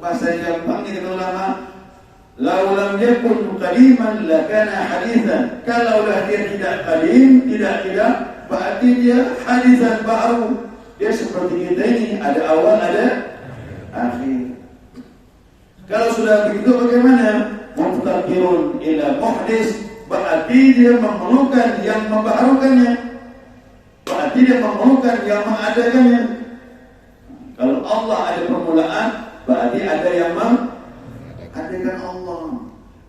bahasa yang gampang kata ulama, lau lam yakun qadiman lakana hadithan. Kalaulah dia tidak qadim, tidak, berarti dia hadithan baru. Dia seperti kita ini, ada awal, ada akhir. Kalau sudah begitu bagaimana? Muftakirun ila muhdis, berarti dia memerlukan yang membaharukannya, berarti dia memerlukan yang mengadakannya. Kalau Allah ada permulaan, berarti ada yang mengadakan Allah.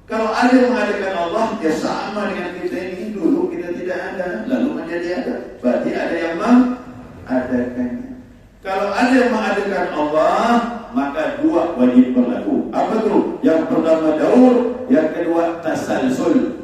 Kalau ada yang mengadakan Allah, dia sama dengan kita ini. Dulu kita tidak ada, lalu menjadi ada, berarti ada yang mengadakannya. Kalau ada yang mengadakan Allah, maka dua wajib berlaku. Apa itu? Yang pertama daur, yang kedua tasalsul.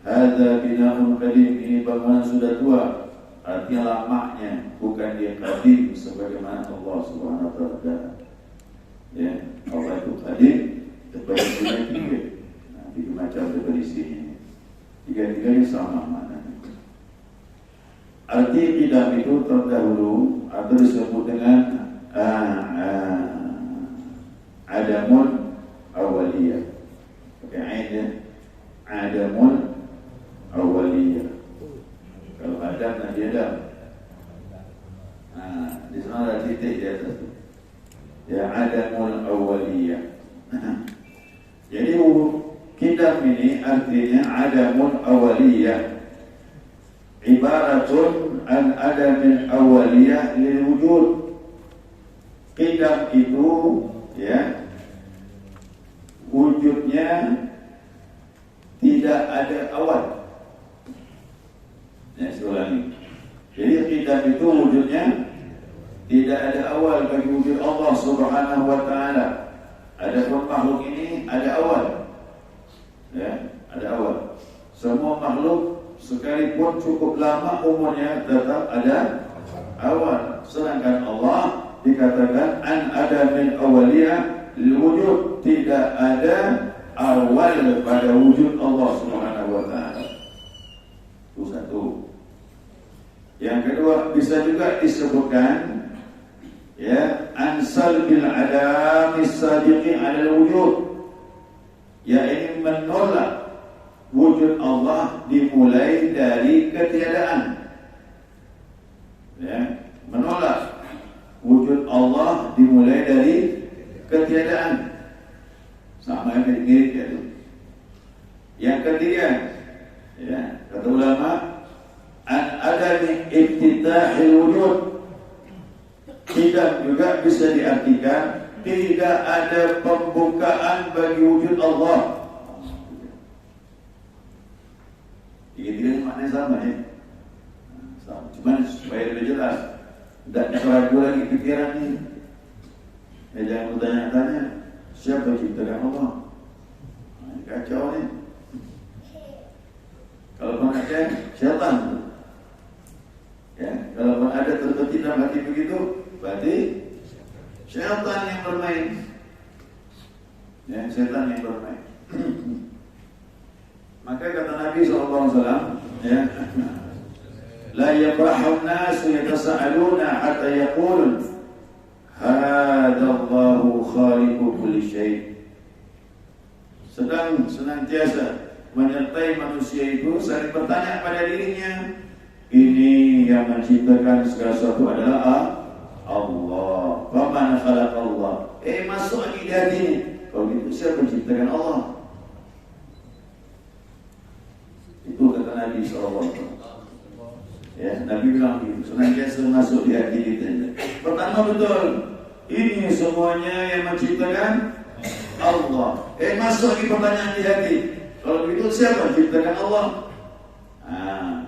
Hadza bina'un qadim, ini bangunan sudah tua, artinya lamanya, bukan dia qadim sebagaimana Allah Subhanahu wa taala. Ya, Allah itu qadim, terbaiknya tiga. Nah, tiga macam berisinya. Tiga-tiganya sama maknanya. Arti qidam itu terdahulu atau disebut dengan adamun awaliyah. Pakai ain, adamun awaliyah. Kalau Adam Nabi Adam, di sana ada titik di atas tu. Ya, adamul awaliyah. Jadi kitab ini artinya adamul awaliyah, ibaratun an adamin awaliyah lil wujud. Kitab itu ya wujudnya tidak ada awal. Ya, seulangi. Jadi kitab itu wujudnya tidak ada awal bagi wujud Allah Subhanahu wa taala. Adapun makhluk ini ada awal. Ya, ada awal. Semua makhluk sekalipun cukup lama umurnya tetap ada awal. Sedangkan Allah dikatakan an ada min awaliyah lil wujud, tidak ada awal pada wujud Allah Subhanahu wa taala. Itu satu. Yang kedua bisa juga disebutkan ya ansal bil adamis sadiqi ala wujud, yaitu menolak wujud Allah dimulai dari ketiadaan. Ya, menolak wujud Allah dimulai dari ketiadaan. Sama yang mirip itu. Yang ketiga, ya, kata ulama, an adami ibtida'il wujud, tidak juga bisa diartikan tidak ada pembukaan bagi wujud Allah. Tiga-tiganya maknanya sama ya. Sama. Cuma supaya lebih jelas, tidak ragu lagi pikiran ini. Ya, jangan bertanya-tanya siapa ciptakan Allah. Kacau ni. Kalau pun ada syaitan, ya, kalau pun ada terbetik dalam hati begitu, berarti syaitan yang bermain. Ya, syaitan yang bermain. Maka kata Nabi SAW, ya, la yabrahu an-nasu yatasa'aluna hatta yaqulun hadallahu khaliqu kulli syai'. Sedang senantiasa menyertai manusia itu saling bertanya pada dirinya, ini yang menciptakan segala sesuatu adalah Allah. Faman khalaqa Allah. Masuk lagi di hati ini. Kalau gitu siapa menciptakan Allah? Itu kata Nabi SAW. Ya, Nabi bilang gitu, senantiasa masuk di hati kita. Pertama betul, ini semuanya yang menciptakan Allah. Masuk lagi pertanyaan di hati. Kalau begitu siapa ciptakan Allah?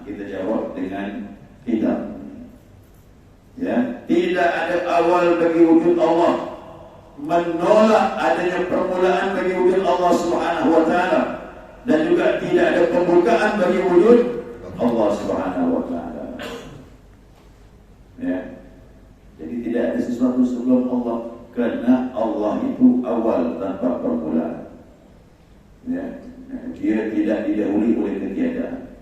Kita jawab dengan tidak. Ya, tidak ada awal bagi wujud Allah. Menolak adanya permulaan bagi wujud Allah Subhanahu wa taala, dan juga tidak ada pembukaan bagi wujud Allah Subhanahu wa taala. Ya. Jadi tidak ada sesuatu sebelum Allah, karena Allah itu awal tanpa permulaan. Ya. Dia tidak didahului oleh ketiadaan,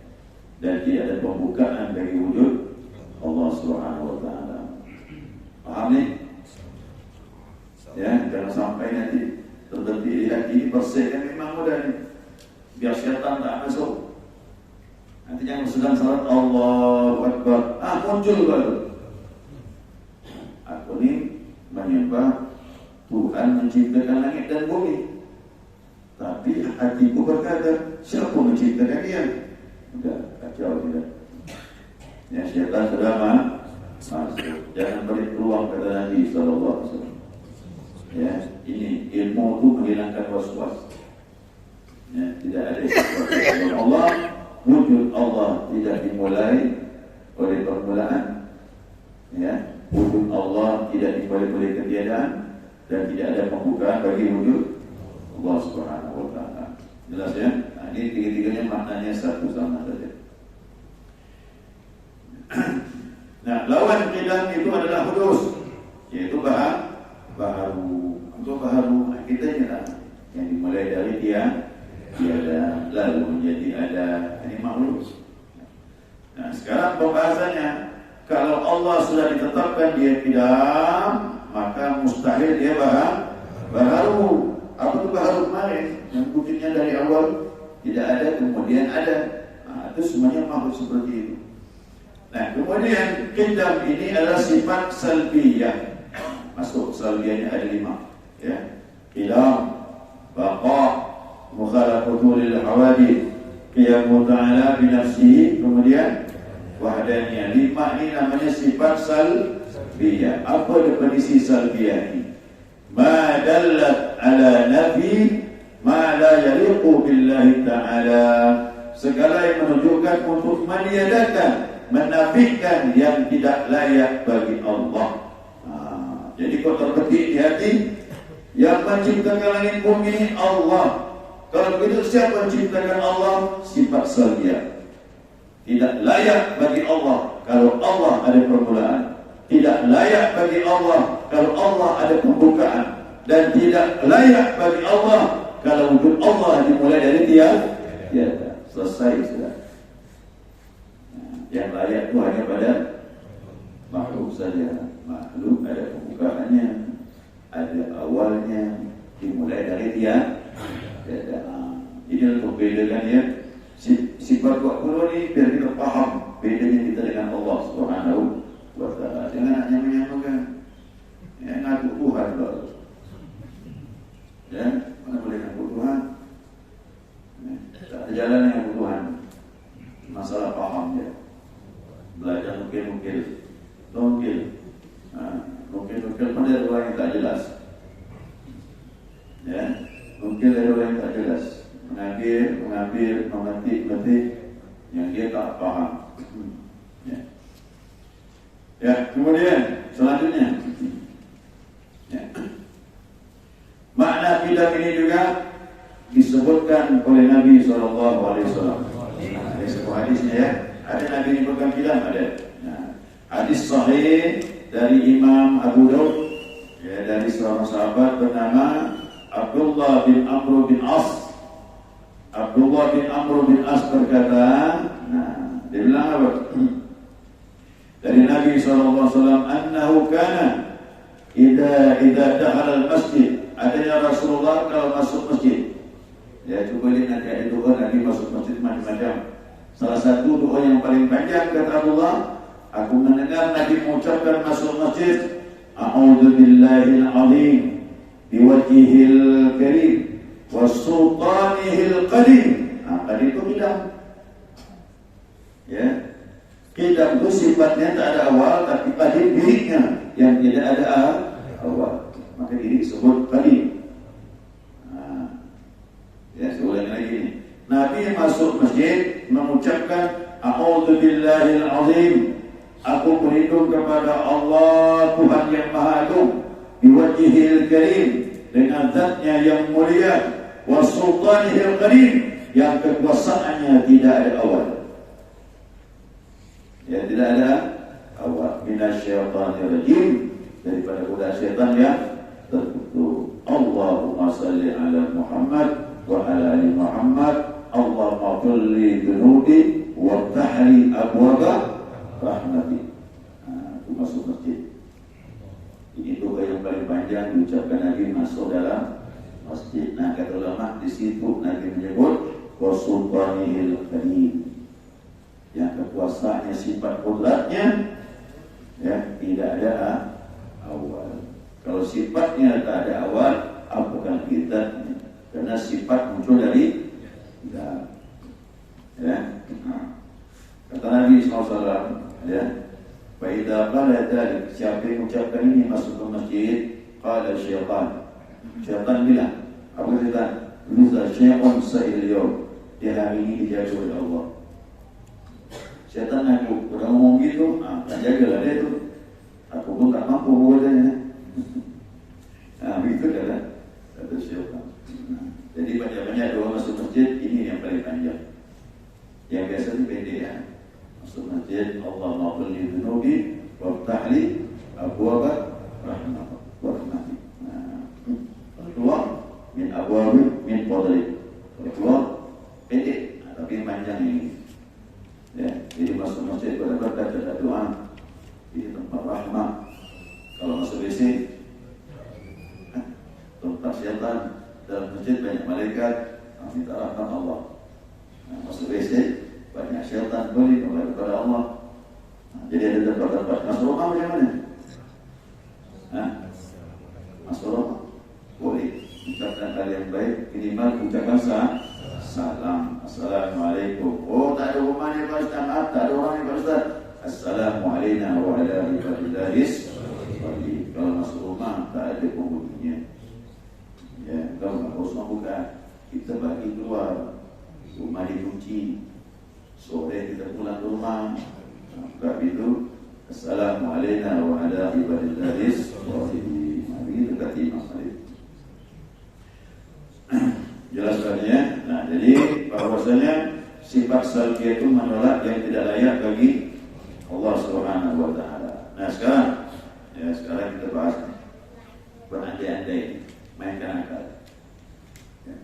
dan tidak ada pembukaan bagi wujud Allah Subhanahu wa taala. Paham ni? Ya, jangan sampai nanti terbentuk lihat ini bersihkan memang mudah ni, biar syaitan tak masuk. Nanti yang sedang salat Allahu Akbar, muncul baru. Aku ni menyembah Tuhan menciptakan langit dan bumi, tapi hatiku berkata, siapa menciptakan dia? Sudah kacau tidak? Ya, syaitan sudah masuk. Jangan beri peluang, kata Nabi sallallahu alaihi wasallam. Ya, ini ilmu itu menghilangkan was-was. Ya, tidak ada sesuatu. Allah, wujud Allah tidak dimulai oleh permulaan. Ya, wujud Allah tidak dimulai oleh ketiadaan, dan tidak ada pembukaan bagi wujud Allah Subhanahu wa taala. Jelas ya? Ini tiga-tiganya maknanya satu sama saja. Nah, lawan qidam itu adalah hudus, yaitu baharu. Untuk baharu kita lah yang dimulai dari tiada lalu menjadi ada. Ini makhluk. Nah, sekarang pembahasannya, kalau Allah sudah ditetapkan dia qidam, maka mustahil dia baharu. Apa itu baharu kemarin? Yang wujudnya dari awal tidak ada, kemudian ada. Itu semuanya makhluk seperti itu. Nah, kemudian qidam ini adalah sifat salbiyah. Masuk salbiyahnya ada 5. Ya, qidam, baqa, mukhalafatu lil hawadith, qiyamu ta'ala bi nafsihi, kemudian wahdaniyah. 5 ini namanya sifat salbiyah. Apa definisi salbiyah ini? Ma dallat ala nafi ma la yaliqu billahi ta'ala. Segala yang menunjukkan untuk meniadakan, menafikan yang tidak layak bagi Allah. Jadi kau terbetik di hati, yang menciptakan langit bumi Allah. Kalau begitu siapa menciptakan Allah? Sifat salbiyah. Tidak layak bagi Allah kalau Allah ada permulaan. Tidak layak bagi Allah kalau Allah ada pembukaan. Dan tidak layak bagi Allah kalau wujud Allah dimulai dari tiada. Selesai sudah. Yang layak itu hanya pada makhluk saja. Makhluk ada pembukaannya, ada awalnya, dimulai dari tiada. Ini untuk bedakan ya. Sifat waktu ini biar kita paham bedanya kita dengan Allah Subhanahu wa taala. Jangan hanya menyamakan. Ya, ngaku Tuhan baru. Ya, mana boleh ngaku Tuhan? Tak ada jalan yang ngaku Tuhan. Masalah paham ya. Belajar mungkin mungkin pada orang yang tak jelas. Ya, mungkin ada orang yang tak jelas, mengambil, memetik yang dia tak faham. Ya, kemudian selanjutnya, ya, makna qidam ini juga disebutkan oleh Nabi SAW. Ada sebuah hadisnya ya. Ada Nabi menyebutkan qidam ada. Nah, hadis sahih dari Imam Abu Daud, ya, dari seorang sahabat bernama Abdullah bin Amr bin As. Abdullah bin Amr bin As berkata, dia bilang apa? Dari Nabi SAW, annahu kana idza dakhala al-masjid. Adanya Rasulullah kalau masuk masjid. Ya, coba lihat nanti ada doa Nabi masuk masjid macam-macam. Salah satu doa yang paling panjang kata Abdullah, aku mendengar Nabi mengucapkan masuk masjid, a'udzu billahil azim biwajhihil karim wasultanihil qadim. Tadi itu qidam. Ya. Qidam itu sifatnya tak ada awal, tapi qadim dirinya yang tidak ada awal. Maka diri disebut qadim. Ya, saya ulangi lagi ini. Nabi masuk masjid mengucapkan A'udzubillahil azim, aku berlindung kepada Allah Tuhan yang Maha Agung, biwajhihil karim, dengan zatnya yang mulia, wasultanihil karim, yang kekuasaannya tidak ada awal. Ya, tidak ada awal. Minasyaitonir rajim, daripada godaan syaitan yang terkutuk. Allahumma salli ala Muhammad wa ala ali Muhammad. Allahumma qulli dunubi wa tahli abwaba rahmati. Itu masuk masjid. Ini doa yang paling panjang diucapkan Nabi masuk dalam masjid. Nah, kata ulama di situ Nabi menyebut wasultanihil karim, yang kekuasaannya, sifat qudratnya ya tidak ada awal. Kalau sifatnya tak ada awal, apakah kita? Karena sifat muncul dari tidak. Ya. Kata Nabi SAW, ya, Faidah qala dzalik, siapa yang mengucapkan ini masuk ke masjid, qala syaitan. Syaitan bilang, apa syaitan? Bisa syai'un sa'il, dia hari ini dijaga oleh Allah. Syaitan aku, udah ngomong gitu, tak jagalah dia tu. Aku pun tak mampu buatnya. Begitu kan? Kata syaitan. Jadi banyak-banyak doa masuk masjid, ini yang paling panjang. Yang biasa ni pendek ya. Masuk masjid, Allahumma qulli dunubi waftahli abwaba rahmati. Keluar min abwabi min fadli. Keluar pendek, tapi panjang ini. Ya, jadi masuk masjid benar-benar ada doa di tempat rahmat. Kalau masuk WC, tempat syaitan, dalam masjid banyak malaikat, minta rahmat Allah. Masuk WC banyak syaitan, boleh kembali kepada Allah. Jadi ada tempat-tempat. Masuk rumah macam mana? Masuk rumah boleh ucapkan hal yang baik, minimal ucapkan salam, assalamualaikum. Oh, tak ada rumah ni Pak Ustaz, maaf, tak ada orang ni Pak Ustaz. Assalamualaikum wa ala ibadillahis. Kalau masuk rumah tak ada penghuninya. Ya, kalau nak kosong buka, kita bagi keluar, rumah dikunci, sore kita pulang ke rumah, buka pintu, assalamualaikum wa ala ibadillahis. Mari dekat imam mari. Jelaskannya. Nah, jadi bahwasanya sifat salbiyah itu menolak yang tidak layak bagi Allah Subhanahu wa taala. Nah, sekarang kita bahas berandai-andai, mainkan akal. Ya.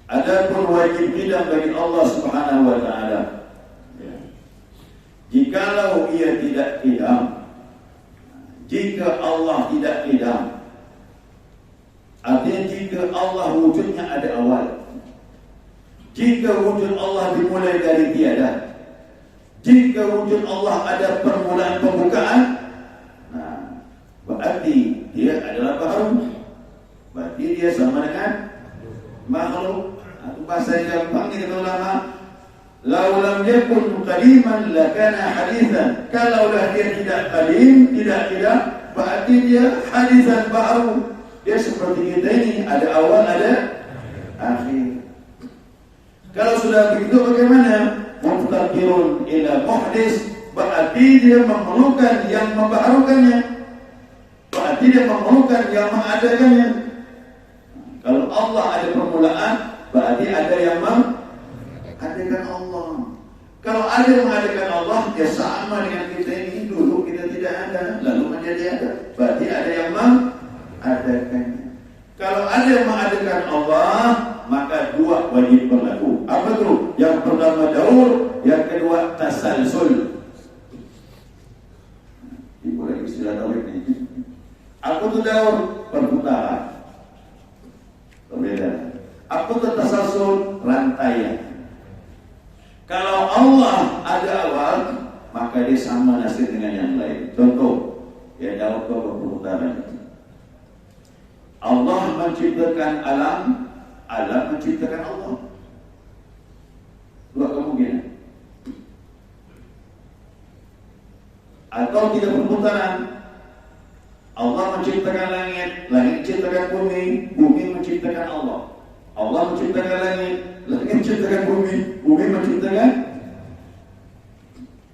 Adapun wajib qiyam bagi Allah Subhanahu wa taala. Ya. Jikalau ia tidak qiyam, jika Allah tidak qiyam, artinya jika Allah wujudnya ada awal, jika wujud Allah dimulai dari tiada, jika wujud Allah ada permulaan pembukaan, nah, berarti dia adalah baharu, berarti dia sama dengan makhluk. Itu bahasa yang gampang ni kata ulama. Lau lam yakun qadiman lakana hadithan. Kalaulah dia tidak qadim, tidak, berarti dia hadithan baharu. Dia seperti kita ini, ada awal, ada akhir. Kalau sudah begitu bagaimana? Muftaqirun ila muhdis, berarti dia memerlukan yang membaharukannya, berarti dia memerlukan yang mengadakannya. Kalau Allah ada permulaan, berarti ada yang mengadakan Allah. Kalau ada yang mengadakan Allah, dia sama dengan kita ini. Dulu kita tidak ada, lalu menjadi ada, berarti ada yang mengadakannya. Kalau ada yang mengadakan Allah, maka dua wajib berlaku. Apa itu? Yang pertama daur, yang kedua tasalsul. Dimulai istilah daur ini. Apa itu daur? Perputaran. Berbeda. Apa itu tasalsul? Rantaian. Kalau Allah ada awal, maka dia sama nasib dengan yang lain. Contoh, ya daur itu perputaran. Allah menciptakan alam, alam menciptakan Allah. Dua kemungkinan. Atau tidak perputaran. Allah menciptakan langit, langit menciptakan bumi, bumi menciptakan Allah. Allah menciptakan langit, langit menciptakan bumi, bumi menciptakan.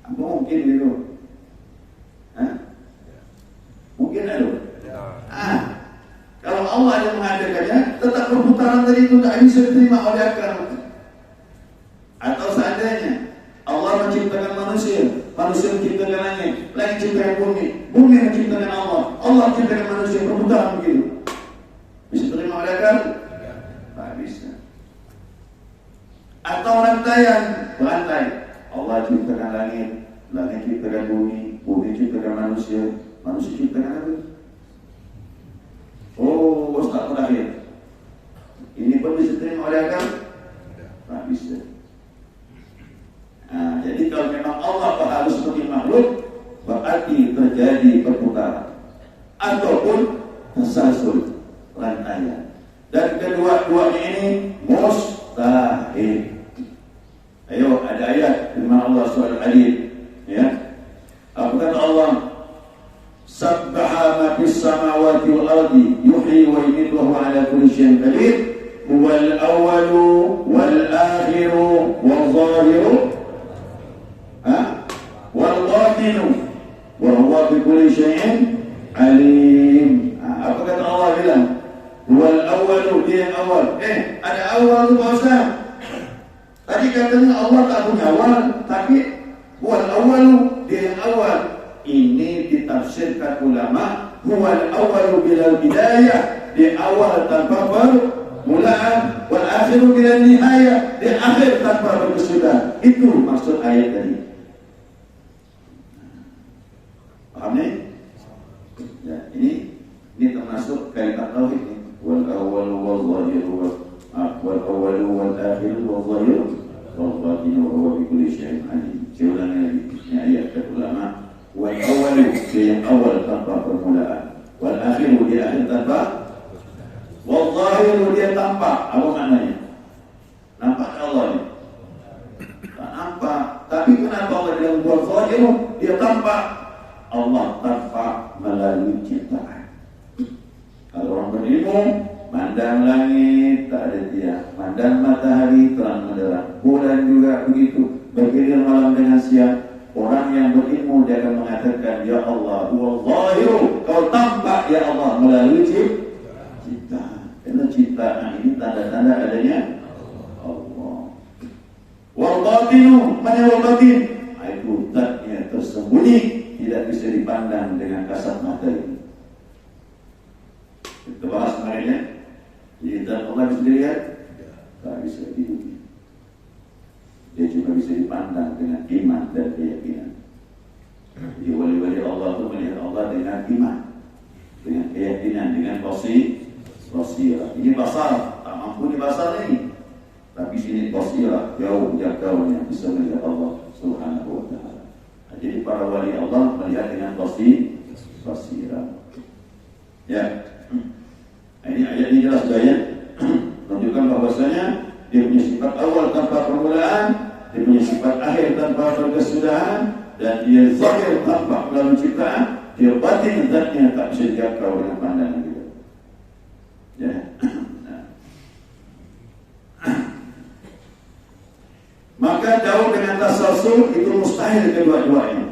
Apa mungkin gitu? Mungkin ada. Kalau Allah yang mengadakannya, tetap perputaran tadi itu tak bisa diterima oleh akal. Atau seandainya Allah menciptakan manusia, manusia menciptakan langit, langit menciptakan bumi, bumi menciptakan Allah, Allah menciptakan manusia, perputaran begitu. Bisa terima oleh akal? Tak bisa. Atau rantaian, rantai. Allah ciptakan langit, langit ciptakan bumi, bumi ciptakan manusia, manusia ciptakan apa? Oh, tak terakhir. Ini pun bisa terima oleh akal? Tak bisa. Jadi kalau memang Allah harus seperti makhluk, berarti terjadi perputaran ataupun tersalsul rantaian. Dan kedua-duanya ini mustahil. Ayo, ada ayat firman Allah surah Al-Hadid, ya. Apa kata Allah? Sabbaha ma fis samawati wal ardi yuhyi wa yumiitu wa huwa ala kulli syai'in qadir. Huwal awwalu wal akhiru wal zahiru wal batinu wa huwa bi kulli syai'in alim. Apa kata Allah bilang? Huwal awwalu, dia yang awal. Ada awal tu Pak Ustaz. Tadi katanya Allah tak punya awal, tapi huwal awwalu, dia yang awal. Ini ditafsirkan ulama, huwal awwalu bilal bidayah, dia awal tanpa permulaan, wal akhiru bilal nihayah, dia akhir tanpa berkesudahan. Itu maksud ayat tadi. Paham ni? Ya, ini termasuk kaitan tauhid ni. Wal awwalu wal zahiru wal awwalu wal akhiru wal zahiru wal batinu wa huwa bi kulli syai'in alim. Saya ulangi lagi. Ini ayat kata ulama. Wal awwalu, dia yang awal tanpa permulaan, wal akhiru, dia akhir tanpa, wal zahiru, dia tampak. Apa maknanya? Nampak Allah ni? Tak nampak. Tapi kenapa Allah bilang wal zahiru, dia tampak? Allah tampak melalui ciptaan. Kalau orang berilmu, mandang langit tak ada dia, mandang matahari terang menderang, bulan juga begitu, bergilir malam dengan siang. Orang yang berilmu dia akan mengatakan, ya Allah, wallahiru, kau tampak ya Allah melalui ciptaan. Karena ciptaan ini tanda-tanda adanya Allah. Wal batinu, mana wal batin? Itu zatnya tersembunyi, tidak bisa dipandang dengan kasat mata ini. Kita bahas kemarin ya. Jadi zat Allah bisa dilihat? Tak bisa dilihat. Dia cuma bisa dipandang dengan iman dan keyakinan. Jadi wali-wali Allah itu melihat Allah dengan iman, dengan keyakinan, dengan basirah. Ini basar, tak mampu di basar ini. Tapi sini basirah, jauh jangkauannya bisa melihat Allah Subhanahu wa ta'ala. Jadi para wali Allah melihat dengan basirah. Ya. Ini ayat ini jelas gaya menunjukkan bahwasanya dia punya sifat awal tanpa permulaan, dia punya sifat akhir tanpa berkesudahan, dan dia zahir tanpa melalui ciptaan, dia batin zatnya tak bisa dijangkau dengan pandangan kita. Ya. Maka jauh dengan tasalsul itu mustahil kedua-duanya.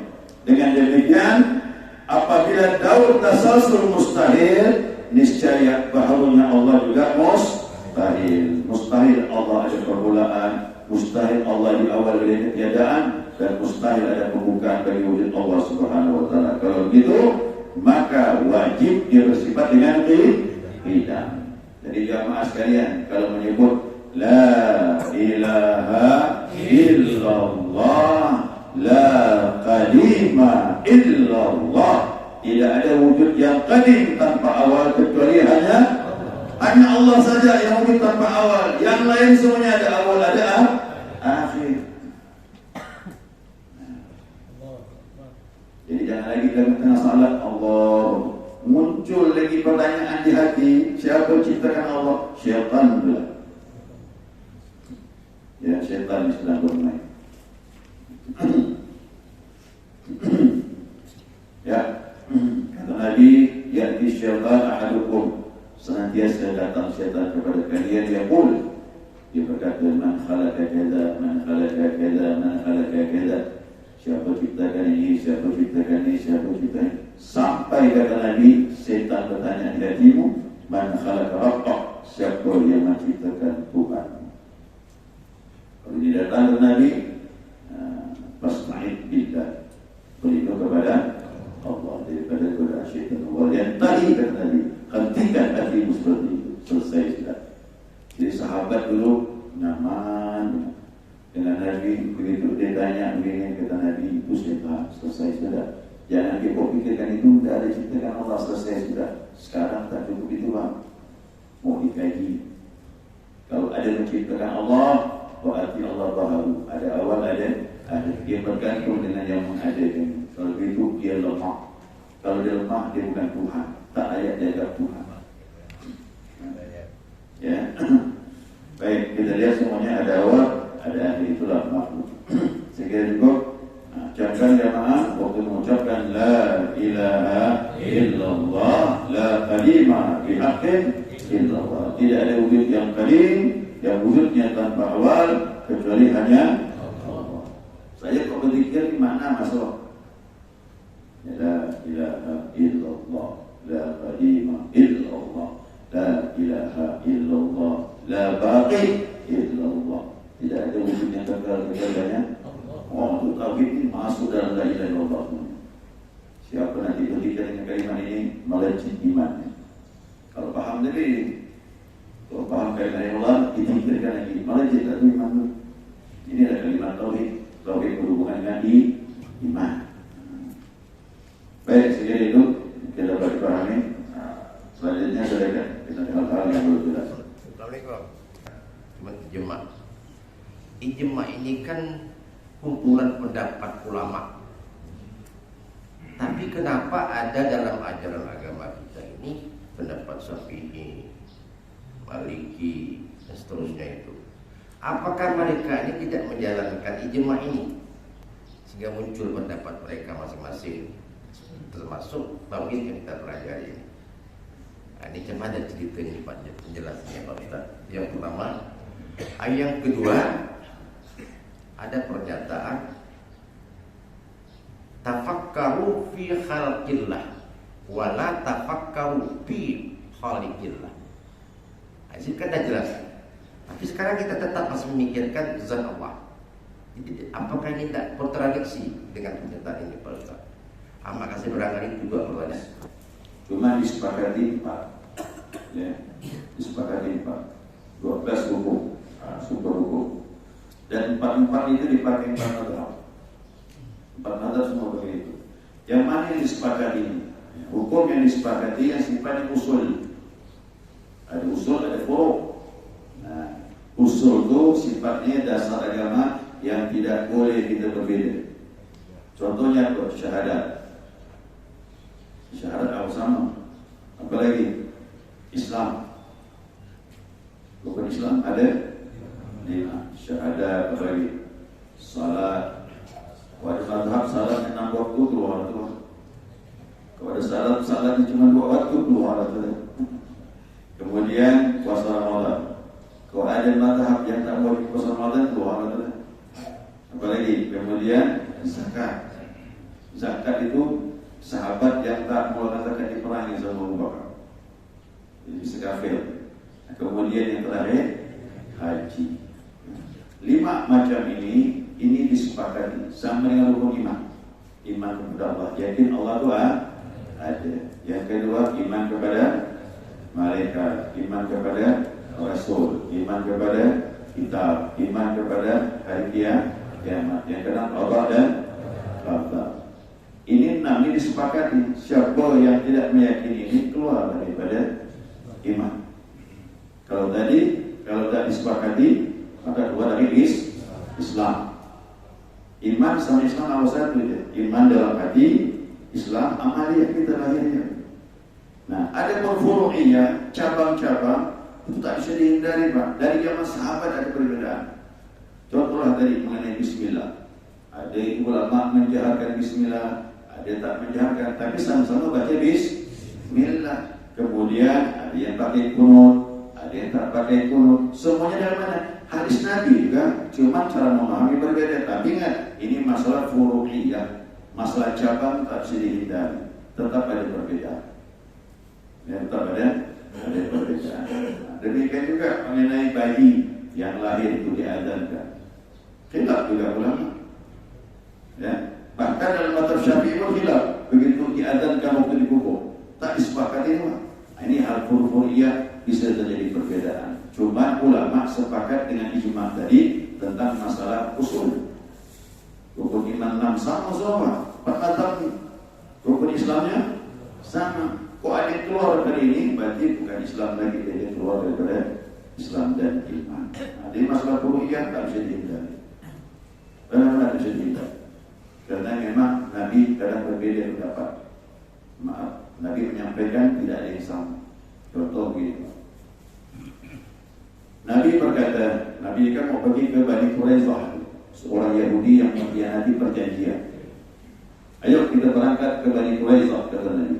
Dengan demikian, apabila daur tasalsul mustahil, niscaya baharunya Allah juga mustahil. Mustahil Allah ada permulaan, mustahil Allah di awal dari ketiadaan, dan mustahil ada pembukaan bagi wujud Allah Subhanahu wa ta'ala. Kalau begitu, maka wajib dia bersifat dengan qidam. Jadi jamaah sekalian, kalau menyebut la ilaha illallah, la qadima illallah, tidak ada wujud yang qadim tanpa awal kecuali hanya Allah saja yang wujud tanpa awal. Yang lain semuanya ada awal, ada akhir. Jadi jangan lagi dalam tengah salat Allah muncul lagi pertanyaan di hati, siapa ciptakan Allah? Syaitan pula. Ya, syaitan sedang bermain. Ya, kata Nabi, ya'ti syaitan ahadukum senantiasa datang syaitan kepada kalian yaqul, dia berkata man khalaqa kadza, man khalaqa kadza, man khalaqa kadza, siapa ciptakan ini, siapa ciptakan ini, siapa ciptakan ini. Sampai kata Nabi, syaitan bertanya di hatimu, man khalaqa rabbak, siapa yang menciptakan Tuhan. Kalau dia datang ke Nabi, fasta'id billah, berlindung kepada Allah daripada godaan syaitan. Allah yang tadi kata Nabi, hentikan hatimu seperti itu, selesai sudah. Jadi sahabat dulu nyaman dengan Nabi, begitu dia tanya begini kata Nabi, itu sudah selesai sudah. Jangan kita pikirkan itu sudah ada ciptakan Allah, selesai sudah. Sekarang tak cukup itu bang, mau dikaji. Kalau ada menciptakan Allah, berarti Allah baharu. Ada awal, ada akhir. Dia bergantung dengan yang mengadakan. Kalau begitu dia lemah. Kalau dia lemah, dia bukan Tuhan. Tak layak jaga Tuhan. Ya. Baik, kita lihat semuanya ada awal, ada akhir. Itulah makhluk. Sekali juga ucapkan jamaah waktu mengucapkan la ilaha illallah, la kalima bihaqqin illallah. Tidak ada wujud yang kalim, yang wujudnya tanpa awal kecuali hanya Allah. Saya kok berpikir mana masalah? La ilaha illallah, la kalima illallah, la ilaha illallah, la baqi illallah. Tidak ada wujud yang kekal kecuali oh, untuk tauhid ini masuk dalam la ilaha illallah. Siapa nanti berpikir dengan kalimat ini melejit imannya. Kalau paham dari, kalau paham kalimat Allah, dipikirkan lagi melejit atau iman. Ini adalah kalimat tauhid. Tauhid berhubungan dengan iman. Baik, sekali itu kita dapat dipahami. Selanjutnya silakan kita hal-hal yang belum jelas. Assalamualaikum. Ijma. Ijma ini kan kumpulan pendapat ulama. Tapi kenapa ada dalam ajaran agama kita ini pendapat Syafi'i, Maliki, dan seterusnya itu? Apakah mereka ini tidak menjalankan ijma ini sehingga muncul pendapat mereka masing-masing, termasuk tauhid yang kita pelajari ini? Nah, ini cuma ada cerita ini penjelasannya Pak Ustaz. Yang pertama, yang kedua, ada pernyataan tafakkaru fi khalqillah wala tafakkaru fi khaliqillah. Ini kan dah jelas. Tapi sekarang kita tetap masih memikirkan zat Allah. Jadi apakah ini tidak kontradiksi dengan pernyataan ini Pak Ustaz? Maka saya barangkali juga pertanyaan. Cuma disepakati 4. Ya, disepakati 4. 12 hukum, super hukum. Dan 4 itu dipakai 4 mazhab. 4 mazhab semua begitu. Yang mana yang disepakati ini? Hukum yang disepakati yang sifatnya usul. Ada usul, ada furu'. Nah, usul itu sifatnya dasar agama yang tidak boleh kita berbeda. Contohnya apa? Syahadat. Syahadat apa sama? Apalagi Islam. Bukan Islam ada 5. Syahadat, apalagi salat. Kalau ada mazhab salat 6 waktu keluar tu. Kalau ada salat cuma 2 waktu keluar tu. Kemudian puasa Ramadan. Kalau ada mazhab yang tak boleh puasa Ramadan keluar tu. Apalagi kemudian zakat. Zakat itu sahabat yang tak mengeluarkan zakat diperangi sama Abu Bakar. Jadi bisa kafir. Kemudian yang terakhir haji. 5 macam ini disepakati sama dengan rukun iman. Iman kepada Allah, yakin Allah itu ada. Yang kedua, iman kepada malaikat, iman kepada Rasul, iman kepada kitab, iman kepada hari kiamat. Yang keenam Allah dan Rabbah. Ini 6 ini disepakati. Siapa yang tidak meyakini ini keluar daripada iman. Kalau tak disepakati, maka keluar dari Islam. Iman sama Islam apa satu je. Iman dalam hati, Islam amaliyah kita lahirnya. Nah, ada perfuru'iyah, cabang-cabang itu tak bisa dihindari Pak. Dari zaman sahabat ada perbedaan. Contohlah tadi mengenai bismillah. Ada ulama menjaharkan bismillah, ada tak menjaharkan, tapi sama-sama baca bismillah. Kemudian ada Ada yang pakai kunut, ada yang tak pakai kunut. Semuanya dalam mana? Hadis Nabi juga. Cuma cara memahami berbeda. Tapi ingat, ini masalah furu'iyah, masalah cabang tak bisa dihindari. Tetap ada perbedaan. Ya, tetap ada perbedaan. Demikian juga mengenai bayi yang lahir itu diadzankan. Khilaf juga ulama. Ya, bahkan dalam mazhab Syafi'i pun khilaf. Begitu diadzankan waktu dikubur, tak disepakati semua. Ini hal furu'iyah bisa terjadi perbedaan. Cuma ulama sepakat dengan ijma' tadi tentang masalah usul. Rukun iman 6 sama, 4 mazhab. Rukun Islamnya sama. Kok ada yang keluar dari ini, berarti bukan Islam lagi, dia keluar daripada Islam dan iman. Jadi masalah furu'iyah tak bisa dihindari. Benar-benar bisa dihindari. Karena memang Nabi kadang berbeda pendapat. Maaf, Nabi menyampaikan tidak ada yang sama. Contoh gitu. Nabi berkata, Nabi kan mau pergi ke Bani Quraisyah, seorang Yahudi yang mengkhianati perjanjian. Ayo kita berangkat ke Bani Quraisyah, kata Nabi.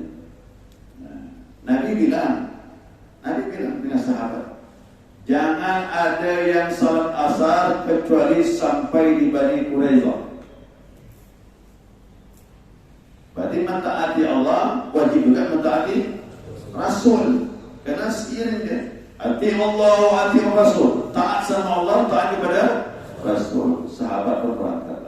Nabi bilang dengan sahabat, jangan ada yang salat asar kecuali sampai di Bani Quraisyah. Berarti mentaati Allah wajib juga mentaati Rasul. Karena seiring dia. Ati Allah wa ati Rasul. Taat sama Allah, taat kepada Rasul. Sahabat pun berangkat.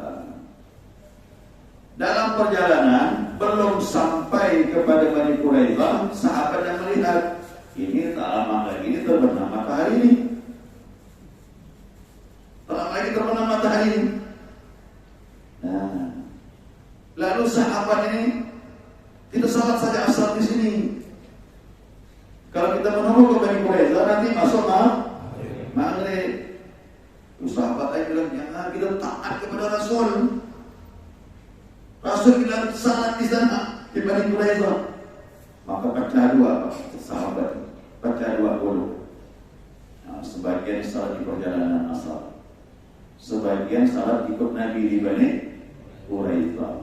Dalam perjalanan belum sampai kepada Bani Quraisyah, sahabat yang melihat ini tak lama lagi ini terbenam matahari ini. Tak lama lagi terbenam matahari ini. Nah, lalu sahabat ini kita salat saja asar di sini. Kalau kita menunggu ke Bani Quraisyah nanti masuk maghrib. Sahabat saya bilang jangan, kita taat kepada Rasul. Rasul bilang salat di sana di Bani Quraisyah. Maka pecah dua sahabat, pecah dua golongan. Nah, sebagian salat di perjalanan asar, sebagian salat ikut Nabi di Bani Quraisyah.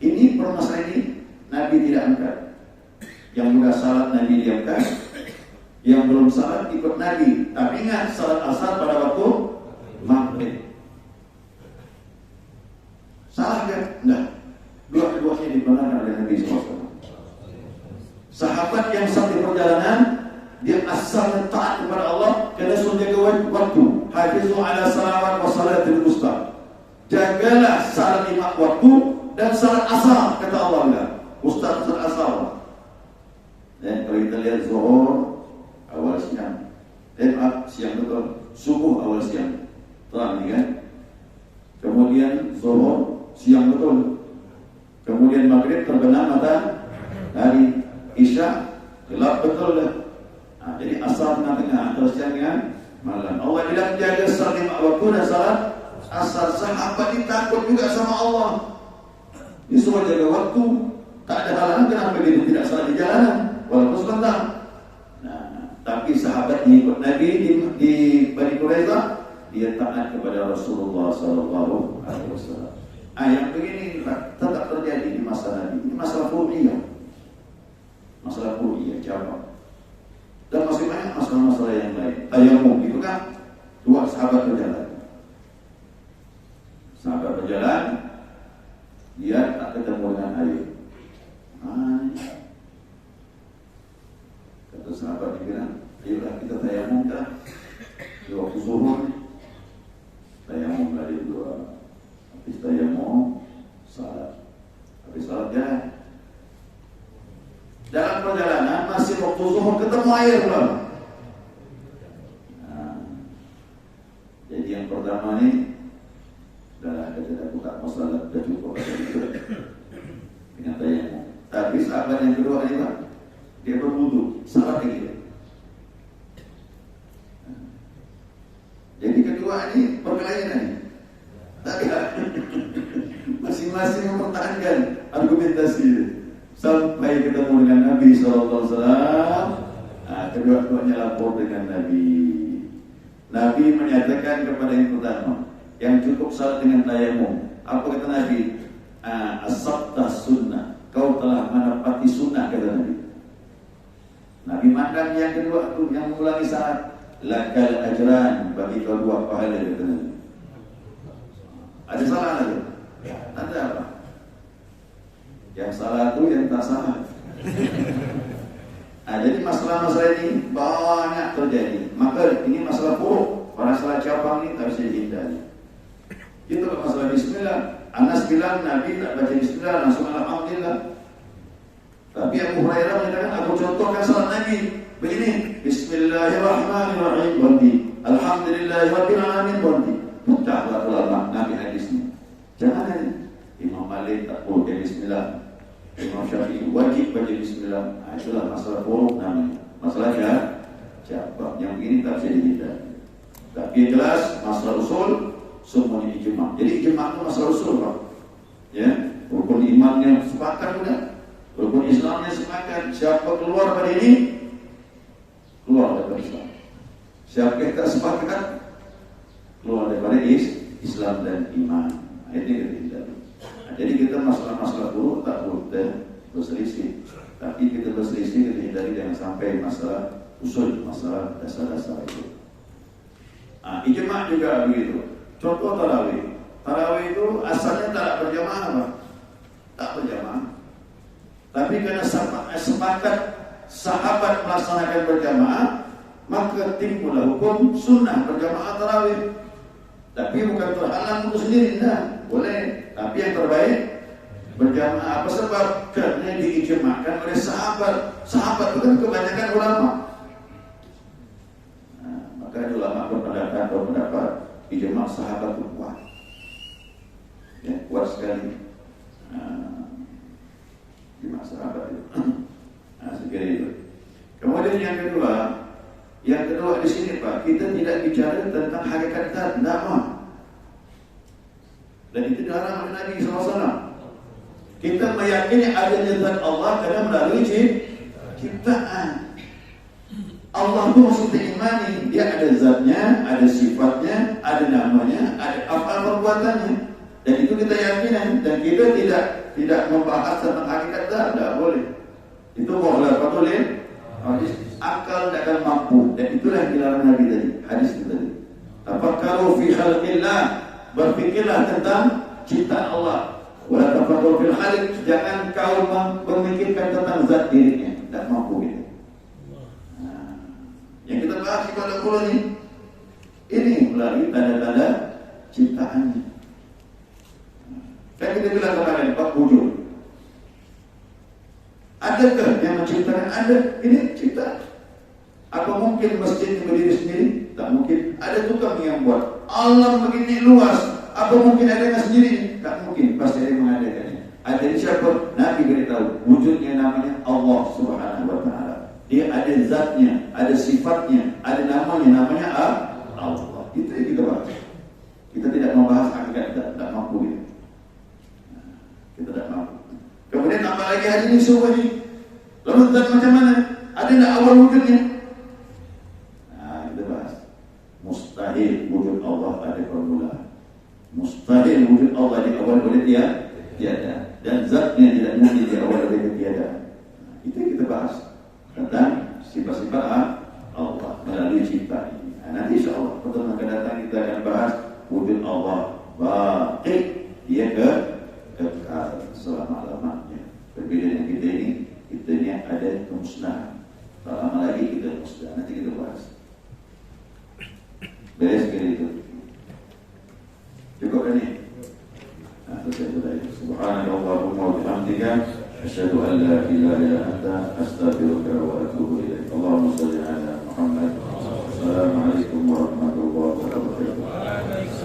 Ini permasalahan ini Nabi tidak angkat. Yang sudah salat Nabi diangkat, yang belum salat ikut Nabi. Tapi ingat salat asar pada waktu maghrib. Salah kan? Enggak. Dua-duanya dibenarkan oleh Nabi SAW. Sahabat yang saat di perjalanan, dia asal taat kepada Allah karena sudah jaga waktu. Hafizu ala salawat wa salatul wusta. Jagalah salat 5 waktu dan salat asar, kata Allah enggak. Ustaz salat asar. Dan kalau kita lihat zuhur awal siang, siang betul, subuh awal siang, terang ni kan. Kemudian zuhur siang betul, kemudian maghrib terbenam matahari, isya gelap betul dah. Nah, jadi asar tengah-tengah antara siang dengan malam. Allah bilang jaga salat 5 waktu dan salat asar. Sahabat ini takut juga sama Allah. Dia semua jaga waktu, tak ada halangan. Kenapa dia tidak salat di jalanan walaupun sebentar? Nah, tapi sahabat yang ikut Nabi di Bani Quraisyah, dia taat kepada Rasulullah SAW. Yang begini tetap terjadi di masa Nabi. Ini masalah furu'iyah, masalah furu'iyah cabang. Dan masih banyak masalah-masalah yang lain. Tayamum itu kan dua sahabat berjalan. Sahabat berjalan, dia tak ketemu dengan air. Kata sahabat dia bilang, ayolah kita tayamum dah. Di waktu zuhur tayamum dari dua. Habis tayamum salat. Habis salat jalan. Dalam perjalanan masih waktu zuhur ketemu air belum? Nah, jadi yang pertama ni dah kita buka masalah dah cukup dengan tayamum. Tapi sahabat yang kedua ni Pak, dia berwudu, salat lagi. Jadi kedua ini berkelainan. Tapi masing-masing mempertahankan argumentasi sampai ketemu dengan Nabi SAW. Kedua-duanya lapor dengan Nabi. Nabi menyatakan kepada yang pertama, yang cukup salat dengan tayamum. Apa kata Nabi? Asabta sunnah. Kau telah menepati sunnah, kata Nabi. Nabi mandang yang kedua tu yang mengulangi salat, lakal ajran, bagi kau 2 pahala kata Nabi. Ada salah lagi? Ada apa? Yang salah tu yang tak salah. Jadi masalah-masalah ini banyak terjadi. Maka ini masalah buruk. Para salah cabang ini tak bisa dihindari. Itu masalah bismillah. Anas bilang Nabi tak baca bismillah langsung alhamdulillah. Tapi Abu Hurairah menyatakan, aku contohkan salat Nabi begini, Bismillahirrahmanirrahim, berhenti. Alhamdulillahirabbil alamin, berhenti. Pecahlah ulama Nabi hadis ini. Jangan Imam Malik tak boleh bismillah, Imam Syafi'i wajib baca bismillah. Itulah masalah buruk namanya. Masalah cabang yang ini tak bisa dihindari. Tapi jelas masalah usul semuanya ijma'. Jadi ijma' itu masalah usul, Pak. Ya, rukun imannya sepakat sudah. Rukun Islamnya sepakat. Siapa keluar pada ini, keluar daripada Islam. Siapa kita sepakat, keluar daripada Islam dan iman. Ini kita hindari. Jadi kita masalah-masalah buruk tak perlu kita berselisih. Tapi kita berselisih kita hindari jangan sampai masalah usul, masalah dasar-dasar itu. Ijma' juga begitu. Contoh tarawih. Tarawih itu asalnya tak berjamaah, Pak. Tak berjamaah. Tapi karena sepakat sahabat melaksanakan berjamaah, maka timbullah hukum sunnah berjamaah tarawih. Tapi bukan terhalang untuk sendiri, nah, boleh. Tapi yang terbaik berjamaah. Apa sebab? Karena diijma'kan oleh sahabat. Sahabat itu kan kebanyakan ulama. Maka ulama berpendapat ijma' sahabat itu kuat. Ya, kuat sekali. Ijma' sahabat itu. Sekali itu. Kemudian yang kedua di sini, Pak, kita tidak bicara tentang hakikat zat, nama. Dan itu dilarang oleh Nabi SAW. Kita meyakini adanya zat Allah karena melalui ciptaan. Allah itu maksudnya imani, dia ada zatnya, ada sifatnya, ada namanya, ada apa perbuatannya. Dan itu kita yakini, dan kita tidak membahas tentang hakikat zat, tidak boleh. Itu boleh apa boleh? Hadis akal tidak akan mampu, dan itulah yang dilarang Nabi tadi. Hadis itu tadi. Tafakkaru fi khalqillah, berfikirlah tentang ciptaan Allah. Wala tafakkaru fil khaliq, jangan kau memikirkan tentang zat dirinya, tidak mampu gitu. Yang kita bahas pada bulan ini melalui tanda-tanda ciptaannya. Kan kita bilang kemarin, Pak Wujud. Adakah yang menciptakan? Ada. Ini ciptaan. Apa mungkin masjid berdiri sendiri? Tak mungkin. Ada tukang yang buat. Alam begini luas. Apa mungkin adanya sendiri? Tak mungkin. Pasti ada yang mengadakannya. Ada siapa? Nabi beritahu. Wujudnya namanya Allah Subhanahu Wa Taala. Dia ada zatnya, ada sifatnya, ada namanya Allah. Itu yang kita bahas. Kita tidak membahas hakikat, tidak mampu gitu. Kita tidak mampu. Kemudian tambah lagi hari ini semua ini. Lalu zat macam mana? Ada tidak awal wujudnya? Kita bahas. Mustahil wujud Allah ada permulaan. Mustahil wujud Allah di awal boleh tiada. Dan zatnya tidak mungkin di awal boleh tiada. Itu yang kita bahas. Tentang sifat-sifat Allah melalui cipta ini. Nanti insyaAllah pertemuan akan datang kita akan bahas wujud Allah baqi, dia kekal selama-lamanya. Berbeda dengan kita ini ada kemusnahan. Tak lama lagi kita musnah. Nanti kita bahas. Beres sekali itu. Cukup kan ini? Subhanallahumma wa bihamdika أشهد أن لا إله إلا أنت أستغفرك وأتوب إليك اللهم صل على محمد السلام عليكم